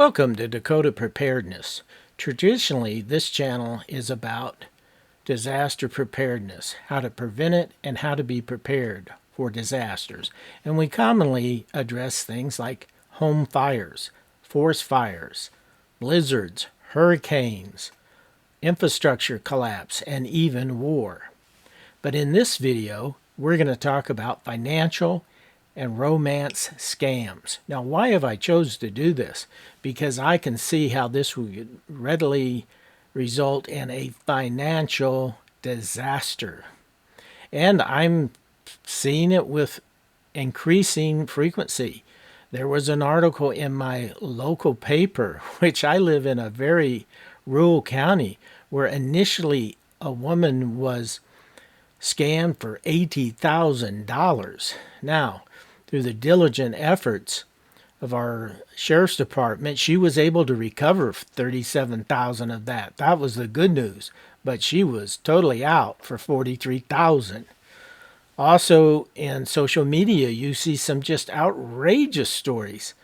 Welcome to Dakota Preparedness. Traditionally, this channel is about disaster preparedness, how to prevent it and how to be prepared for disasters. And we commonly address things like home fires, forest fires, blizzards, hurricanes, infrastructure collapse, and even war. But in this video, we're going to talk about financial and romance scams. Now, why have I chosen to do this? Because I can see how this would readily result in a financial disaster. And I'm seeing it with increasing frequency. There was an article in my local paper, which I live in a very rural county, where initially a woman was scammed for $80,000. Now, through the diligent efforts of our sheriff's department, she was able to recover $37,000 of that. That was the good news, but she was totally out for $43,000. Also, in social media, you see some just outrageous stories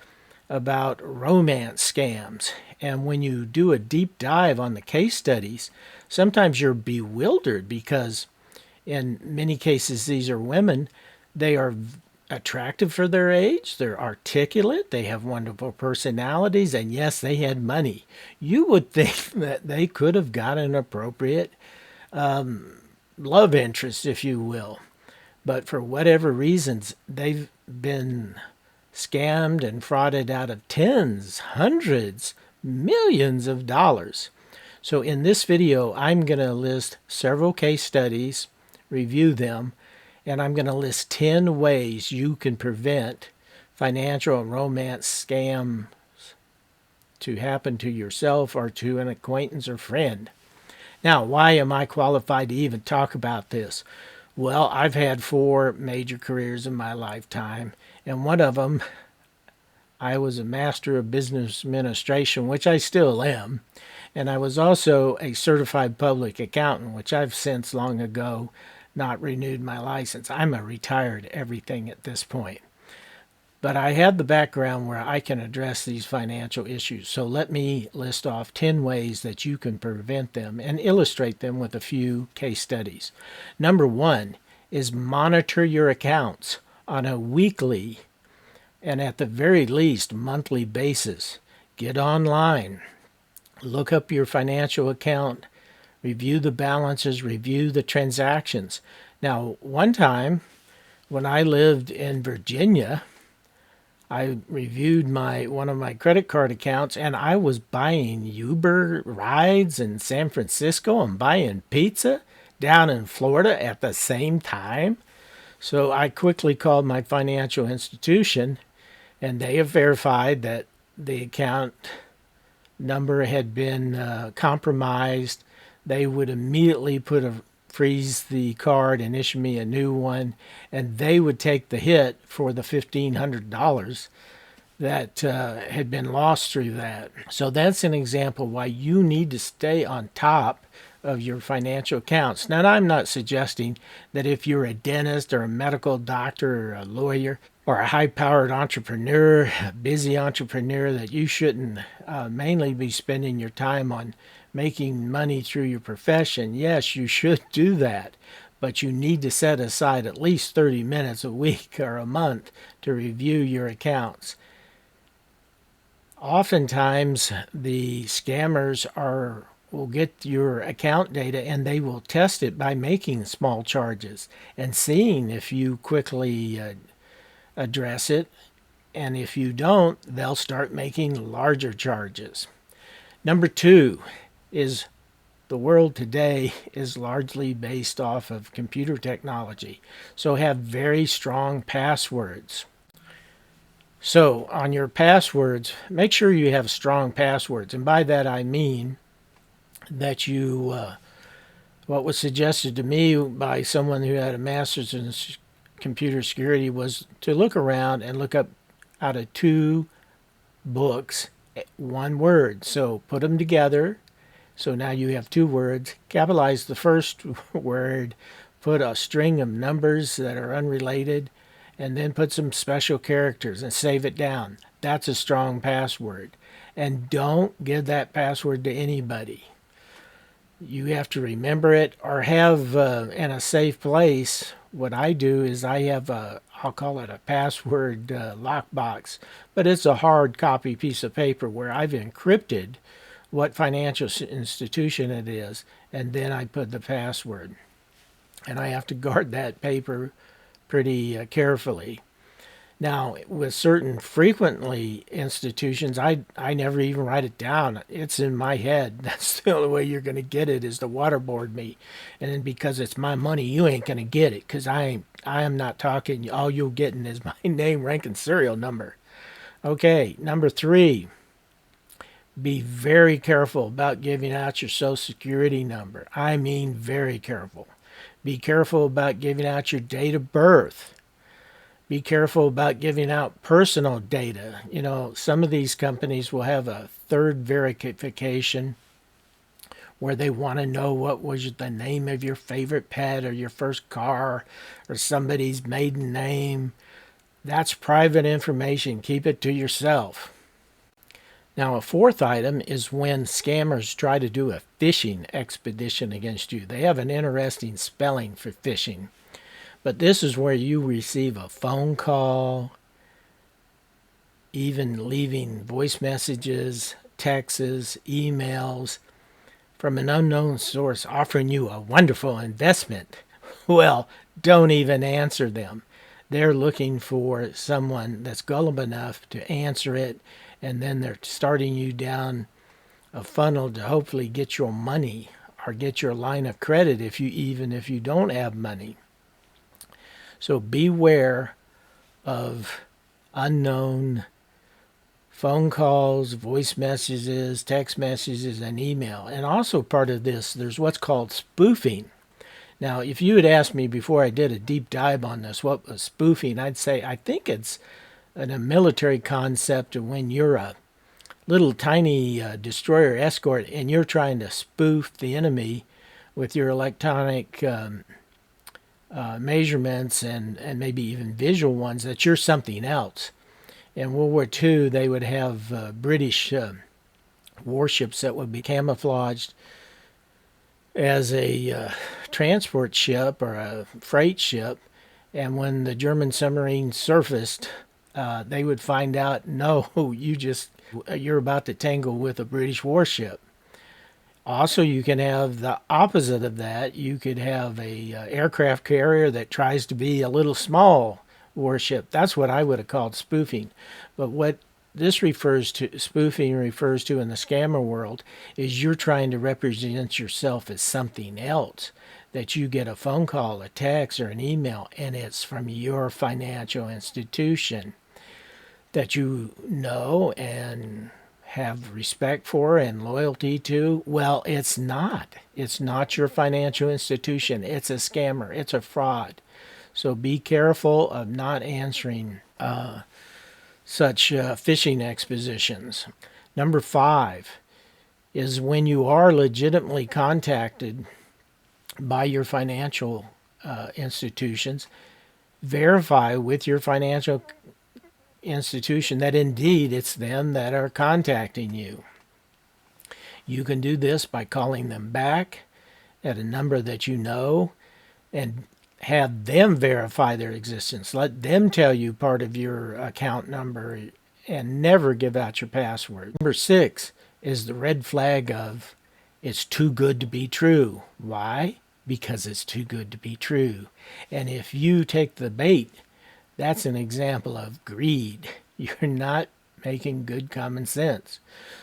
about romance scams. And when you do a deep dive on the case studies, sometimes you're bewildered because in many cases, these are women. They are attractive for their age. They're articulate. They have wonderful personalities. And yes, they had money. You would think that they could have got an appropriate love interest, if you will. But for whatever reasons, they've been scammed and frauded out of tens, hundreds, millions of dollars. So in this video, I'm going to list several case studies, review them, and I'm going to list 10 ways you can prevent financial and romance scams to happen to yourself or to an acquaintance or friend. Now, why am I qualified to even talk about this? Well, I've had 4 major careers in my lifetime, and one of them, I was a master of business administration, which I still am, and I was also a certified public accountant, which I've since long ago not renewed my license. I'm a retired everything at this point. But I have the background where I can address these financial issues. So let me list off 10 ways that you can prevent them and illustrate them with a few case studies. Number 1 is monitor your accounts on a weekly and at the very least monthly basis. Get online, look up your financial account, review the balances, review the transactions. Now, one time when I lived in Virginia, I reviewed one of my credit card accounts, and I was buying Uber rides in San Francisco and buying pizza down in Florida at the same time. So I quickly called my financial institution, and they have verified that the account number had been compromised. They would immediately freeze the card and issue me a new one, and they would take the hit for the $1,500 that had been lost through that. So that's an example why you need to stay on top of your financial accounts. Now, I'm not suggesting that if you're a dentist or a medical doctor or a lawyer or a high-powered entrepreneur, a busy entrepreneur, that you shouldn't mainly be spending your time on making money through your profession. Yes, you should do that, but you need to set aside at least 30 minutes a week or a month to review your accounts. Oftentimes, the scammers will get your account data and they will test it by making small charges and seeing if you quickly address it. And if you don't, they'll start making larger charges. Number 2 is the world today is largely based off of computer technology. So have very strong passwords. So on your passwords, make sure you have strong passwords. And by that I mean that what was suggested to me by someone who had a master's in computer security was to look around and look up out of 2 books, 1 word. So put them together. So now you have 2 words. Capitalize the first word, put a string of numbers that are unrelated, and then put some special characters and save it down. That's a strong password. And don't give that password to anybody. You have to remember it or have in a safe place. What I do is I have I'll call it a password lockbox, but it's a hard copy piece of paper where I've encrypted what financial institution it is, and then I put the password. And I have to guard that paper pretty carefully. Now, with certain frequently institutions, I never even write it down. It's in my head. That's the only way you're going to get it is to waterboard me. And then because it's my money, you ain't going to get it because I am not talking. All you're getting is my name, rank, and serial number. Okay, number 3. Be very careful about giving out your Social Security number. I mean very careful. Be careful about giving out your date of birth. Be careful about giving out personal data. You know, some of these companies will have a third verification where they want to know what was the name of your favorite pet or your first car or somebody's maiden name. That's private information. Keep it to yourself. Now, a 4th item is when scammers try to do a phishing expedition against you. They have an interesting spelling for phishing. But this is where you receive a phone call, even leaving voice messages, texts, emails from an unknown source offering you a wonderful investment. Well, don't even answer them. They're looking for someone that's gullible enough to answer it, and then they're starting you down a funnel to hopefully get your money or get your line of credit if you don't have money. So beware of unknown phone calls, voice messages, text messages, and email. And also part of this, there's what's called spoofing. Now, if you had asked me before I did a deep dive on this, what was spoofing, I'd say I think it's a military concept of when you're a little tiny destroyer escort and you're trying to spoof the enemy with your electronic measurements and maybe even visual ones, that you're something else. In World War II, they would have British warships that would be camouflaged as a transport ship or a freight ship. And when the German submarine surfaced, they would find out, no, you're about to tangle with a British warship. Also, you can have the opposite of that. You could have a aircraft carrier that tries to be a little small warship. That's what I would have called spoofing. But what this spoofing refers to in the scammer world, is you're trying to represent yourself as something else. That you get a phone call, a text, or an email, and it's from your financial institution that you know and have respect for and loyalty to. Well, it's not. It's not your financial institution. It's a scammer. It's a fraud. So be careful of not answering such phishing expeditions. Number 5 is when you are legitimately contacted by your financial institutions, verify with your financial institution that indeed it's them that are contacting you. You can do this by calling them back at a number that you know and have them verify their existence. Let them tell you part of your account number and never give out your password. Number 6 is the red flag of it's too good to be true. Why? Because it's too good to be true. And if you take the bait, that's an example of greed. You're not making good common sense.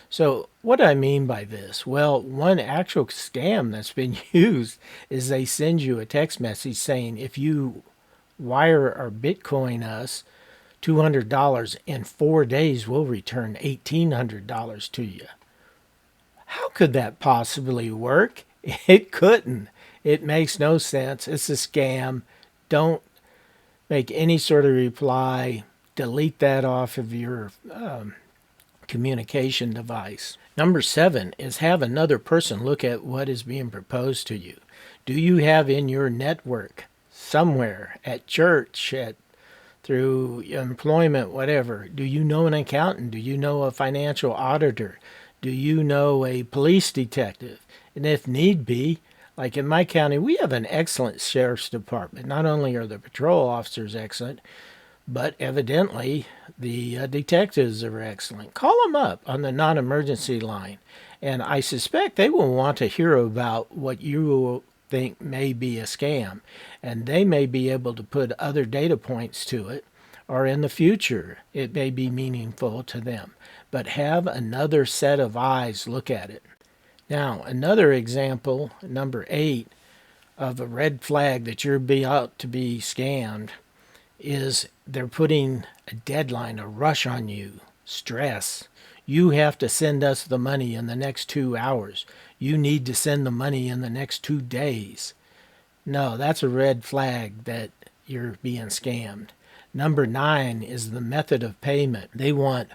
So what do I mean by this? Well, one actual scam that's been used is they send you a text message saying if you wire or Bitcoin us $200 in 4 days, we'll return $1,800 to you. How could that possibly work? It couldn't. It makes no sense. It's a scam. Don't make any sort of reply. Delete that off of your communication device. Number 7 is have another person look at what is being proposed to you. Do you have in your network somewhere, at church, at through employment, whatever. Do you know an accountant? Do you know a financial auditor? Do you know a police detective? And if need be, like in my county, we have an excellent sheriff's department. Not only are the patrol officers excellent, but evidently the detectives are excellent. Call them up on the non-emergency line, and I suspect they will want to hear about what you think may be a scam, and they may be able to put other data points to it, or in the future it may be meaningful to them. But have another set of eyes look at it. Now, another example, number 8, of a red flag that you're about to be scammed is they're putting a deadline, a rush on you, stress. You have to send us the money in the next 2 hours. You need to send the money in the next 2 days. No, that's a red flag that you're being scammed. Number 9 is the method of payment. They want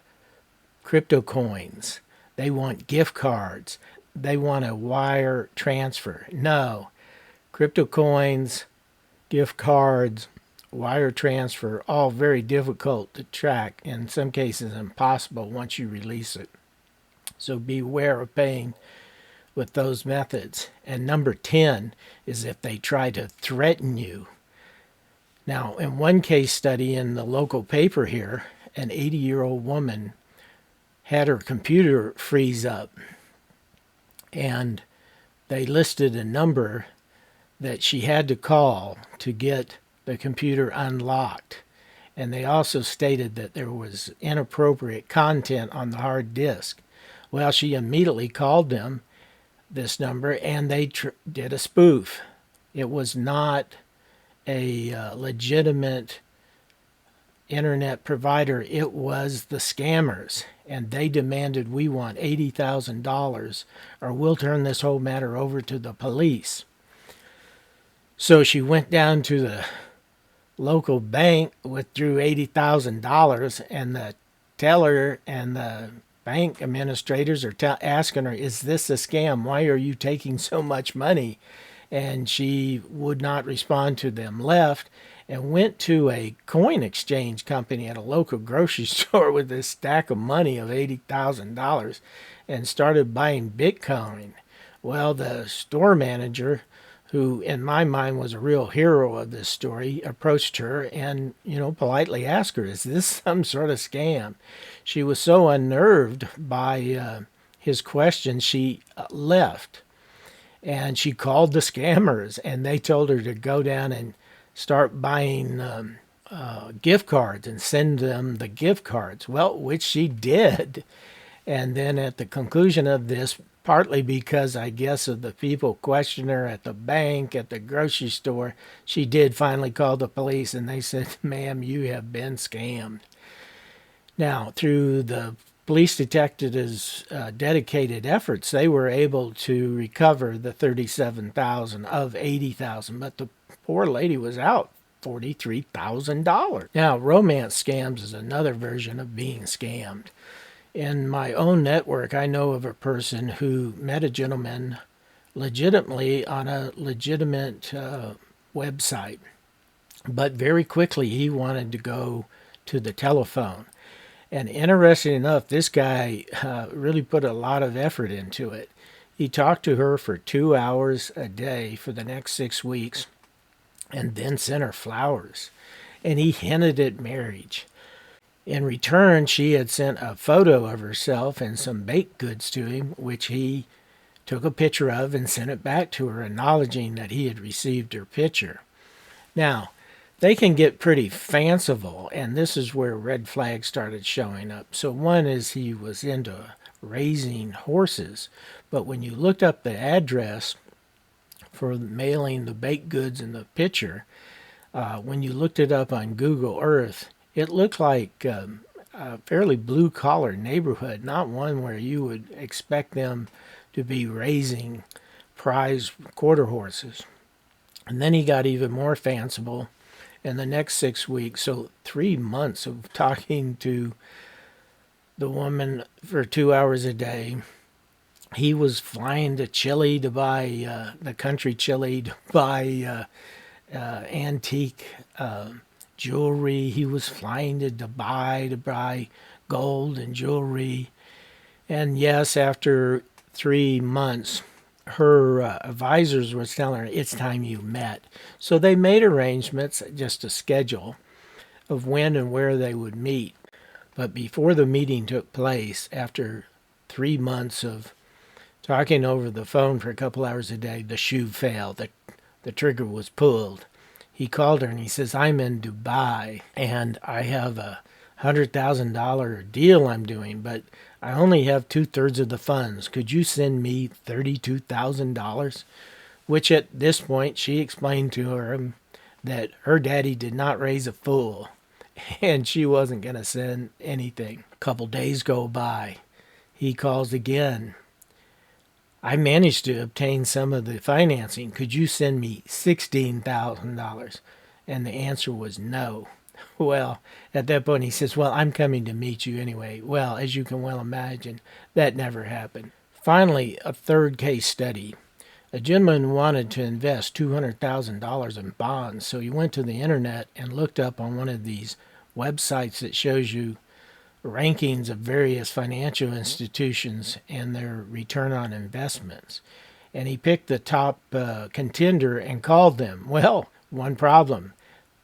crypto coins. They want gift cards. They want a wire transfer. No, crypto coins, gift cards, wire transfer, all very difficult to track, in some cases impossible once you release it. So beware of paying with those methods. And number 10 is if they try to threaten you. Now, in one case study in the local paper here, an 80-year-old woman had her computer freeze up, and they listed a number that she had to call to get the computer unlocked. And they also stated that there was inappropriate content on the hard disk. Well, she immediately called them, this number, and they did a spoof. It was not a legitimate internet provider. It was the scammers, and they demanded, we want $80,000 or we'll turn this whole matter over to the police. So she went down to the local bank, withdrew $80,000, and the teller and the bank administrators are asking her, is this a scam? Why are you taking so much money? And she would not respond to them, left, and went to a coin exchange company at a local grocery store with this stack of money of $80,000 and started buying Bitcoin. Well, the store manager, who in my mind was a real hero of this story, approached her and, politely asked her, is this some sort of scam? She was so unnerved by his questions, she left. And she called the scammers, and they told her to go down and start buying gift cards and send them the gift cards. Well, which she did. And then at the conclusion of this, partly because I guess of the people questioning her at the bank, at the grocery store, she did finally call the police, and they said, ma'am, you have been scammed. Now, through the police detectives' dedicated efforts, they were able to recover the $37,000 of $80,000, but the poor lady was out $43,000. Now, romance scams is another version of being scammed. In my own network, I know of a person who met a gentleman legitimately on a legitimate website, but very quickly he wanted to go to the telephone. And interesting enough, this guy really put a lot of effort into it. He talked to her for 2 hours a day for the next 6 weeks and then sent her flowers. And he hinted at marriage. In return, she had sent a photo of herself and some baked goods to him, which he took a picture of and sent it back to her, acknowledging that he had received her picture. Now, they can get pretty fanciful, and this is where red flags started showing up. So one is he was into raising horses, but when you looked up the address for mailing the baked goods and the picture, when you looked it up on Google Earth, it looked like a fairly blue-collar neighborhood, not one where you would expect them to be raising prize quarter horses. And then he got even more fanciful in the next 6 weeks. So 3 months of talking to the woman for 2 hours a day. He was flying to Chile to buy the country Chile to buy antique jewelry. He was flying to Dubai to buy gold and jewelry. And yes, after 3 months, her advisors was telling her, it's time you met. So they made arrangements, just a schedule of when and where they would meet. But before the meeting took place, after 3 months of talking over the phone for a couple hours a day, the shoe fell. The trigger was pulled. He called her and he says, I'm in Dubai and I have a $100,000 deal I'm doing, but I only have 2/3 of the funds. Could you send me $32,000? Which at this point she explained to her that her daddy did not raise a fool and she wasn't going to send anything. A couple days go by. He calls again. I managed to obtain some of the financing. Could you send me $16,000? And the answer was no. Well, at that point he says, well, I'm coming to meet you anyway. Well, as you can well imagine, that never happened. Finally, a third case study. A gentleman wanted to invest $200,000 in bonds, so he went to the internet and looked up on one of these websites that shows you rankings of various financial institutions and their return on investments. And he picked the top contender and called them. Well, one problem.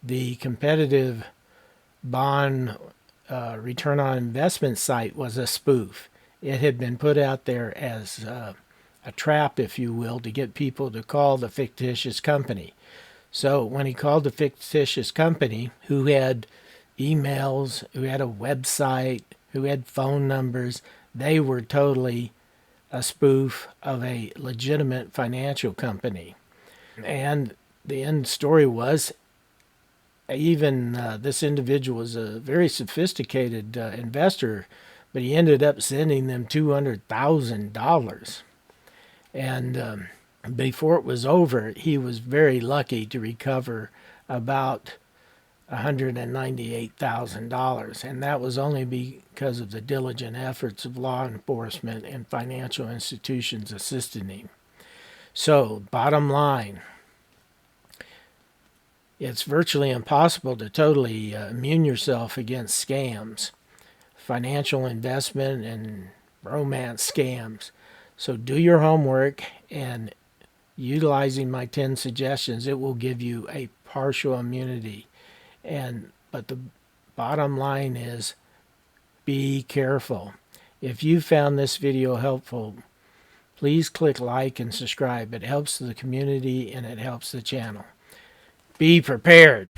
The competitive bond return on investment site was a spoof. It had been put out there as a trap, if you will, to get people to call the fictitious company. So when he called the fictitious company, who had emails, who had a website, who had phone numbers, they were totally a spoof of a legitimate financial company. And the end story was, even this individual was a very sophisticated investor, but he ended up sending them $200,000. And before it was over, he was very lucky to recover about $198,000, and that was only because of the diligent efforts of law enforcement and financial institutions assisting him. So, bottom line, it's virtually impossible to totally immune yourself against scams, financial investment and romance scams. So do your homework, and utilizing my 10 suggestions, it will give you a partial immunity. But the bottom line is, be careful. If you found this video helpful, please click like and subscribe. It helps the community and it helps the channel. Be prepared.